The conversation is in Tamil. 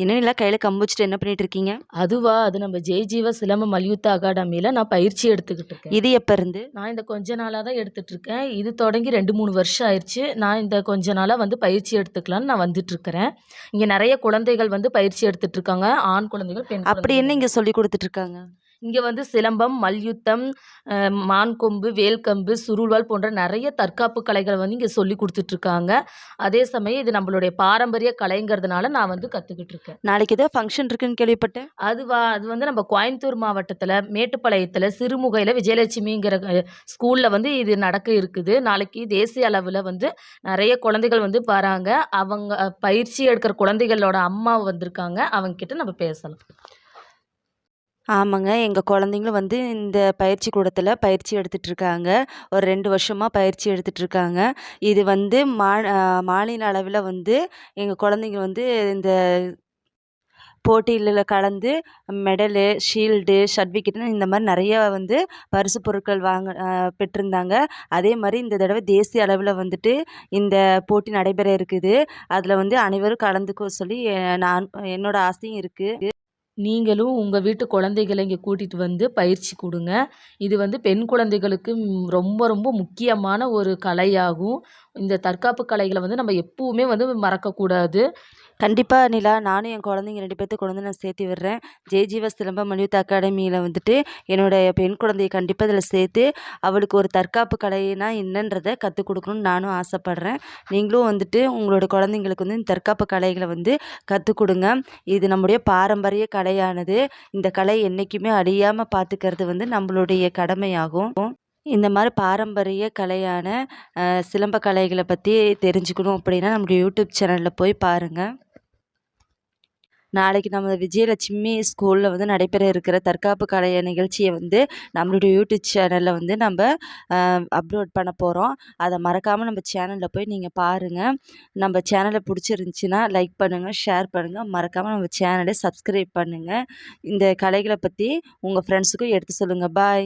இன்னும் இல்லை, கையில் கம்பு வச்சுட்டு என்ன பண்ணிட்டு இருக்கீங்க? அதுவா, அது நம்ம ஜெய்ஜீவ சிலம்ப மல்யுத்த அகாடமியில் நான் பயிற்சி எடுத்துக்கிட்டு இருக்கேன். இது எப்போ இருந்து? நான் இந்த கொஞ்ச நாளாக தான் எடுத்துட்டு இருக்கேன். இது தொடங்கி 2-3 வருஷம் ஆயிடுச்சு. நான் இந்த கொஞ்ச நாளாக வந்து பயிற்சி எடுத்துக்கலான்னு நான் வந்துட்டுருக்கிறேன். இங்கே நிறைய குழந்தைகள் வந்து பயிற்சி எடுத்துட்டு இருக்காங்க. ஆண் குழந்தைகள், பெண் அப்படி என்ன குழந்தைகள். இங்கே சொல்லி கொடுத்துட்டு இருக்காங்க? இங்கே வந்து சிலம்பம், மல்யுத்தம், மான்கொம்பு, வேல்கம்பு, சுருள்வாள் போன்ற நிறைய தற்காப்பு கலைகளை வந்து இங்கே சொல்லி கொடுத்துட்ருக்காங்க. அதே சமயம் இது நம்மளுடைய பாரம்பரிய கலைங்கிறதுனால நான் வந்து கற்றுக்கிட்டு இருக்கேன். நாளைக்கு ஏதோ ஃபங்க்ஷன் இருக்குன்னு கேள்விப்பட்டேன். அது வந்து நம்ம கோயம்புத்தூர் மாவட்டத்தில் மேட்டுப்பாளையத்தில் சிறுமுகையில் விஜயலட்சுமிங்கிற ஸ்கூலில் வந்து இது நடக்க இருக்குது. நாளைக்கு தேசிய அளவில் வந்து நிறைய குழந்தைகள் வந்து வராங்க. அவங்க பயிற்சி எடுக்கிற குழந்தைகளோட அம்மா வந்திருக்காங்க. அவங்க கிட்ட நம்ம பேசலாம். ஆமாங்க, எங்கள் குழந்தைங்களும் வந்து இந்த பயிற்சி கூடத்தில் பயிற்சி எடுத்துட்டு இருக்காங்க. ஒரு 2 வருஷமாக பயிற்சி எடுத்துட்டு இருக்காங்க. இது வந்து மாநில அளவில் வந்து எங்கள் குழந்தைங்க வந்து இந்த போட்டியில கலந்து மெடலு, ஷீல்டு, சர்டிஃபிகேட்னு இந்த மாதிரி நிறையா வந்து பரிசு பொருட்கள் பெற்றிருந்தாங்க. அதே மாதிரி இந்த தடவை தேசிய அளவில் வந்துட்டு இந்த போட்டி நடைபெற இருக்குது. அதில் வந்து அனைவரும் கலந்துக்க சொல்லி என்னோட ஆசையும் இருக்குது. நீங்களும் உங்கள் வீட்டு குழந்தைகளை இங்கே கூட்டிகிட்டு வந்து பயிற்சி கொடுங்க. இது வந்து பெண் குழந்தைகளுக்கு ரொம்ப ரொம்ப முக்கியமான ஒரு கலையாகும். இந்த தற்காப்பு கலைகளை வந்து நம்ம எப்பவுமே வந்து மறக்கக்கூடாது. கண்டிப்பாக நிலா, நானும் என் குழந்தைங்க 2 பேர்த்த கொண்டு வந்து நான் சேர்த்து விடுறேன். ஜெய்ஜீவ சிலம்ப மல்யுத்த அகாடமியில் வந்துட்டு என்னோடய பெண் குழந்தையை கண்டிப்பாக இதில் சேர்த்து அவளுக்கு ஒரு தற்காப்பு கலைனா என்னன்றதை கற்றுக் கொடுக்கணும்னு நானும் ஆசைப்பட்றேன். நீங்களும் வந்துட்டு உங்களோட குழந்தைங்களுக்கு வந்து இந்த தற்காப்பு கலைகளை வந்து கற்றுக் கொடுங்க. இது நம்முடைய பாரம்பரிய கலையானது. இந்த கலை என்றைக்குமே அழியாமல் பார்த்துக்கிறது வந்து நம்மளுடைய கடமையாகும். இந்த மாதிரி பாரம்பரிய கலையான சிலம்ப கலைகளை பற்றி தெரிஞ்சுக்கணும் அப்படின்னா நம்மளுடைய யூடியூப் சேனலில் போய் பாருங்கள். நாளைக்கு நம்ம விஜயலட்சுமி ஸ்கூலில் வந்து நடைபெற இருக்கிற தற்காப்பு கலை நிகழ்ச்சியை வந்து நம்மளுடைய யூடியூப் சேனலில் வந்து நம்ம அப்லோட் பண்ண போகிறோம். அதை மறக்காமல் நம்ம சேனலில் போய் நீங்கள் பாருங்கள். நம்ம சேனலை பிடிச்சிருந்துச்சின்னா லைக் பண்ணுங்கள், ஷேர் பண்ணுங்கள். மறக்காமல் நம்ம சேனலை சப்ஸ்கிரைப் பண்ணுங்கள். இந்த கலைகளை பற்றி உங்கள் ஃப்ரெண்ட்ஸுக்கும் எடுத்து சொல்லுங்கள். பாய்.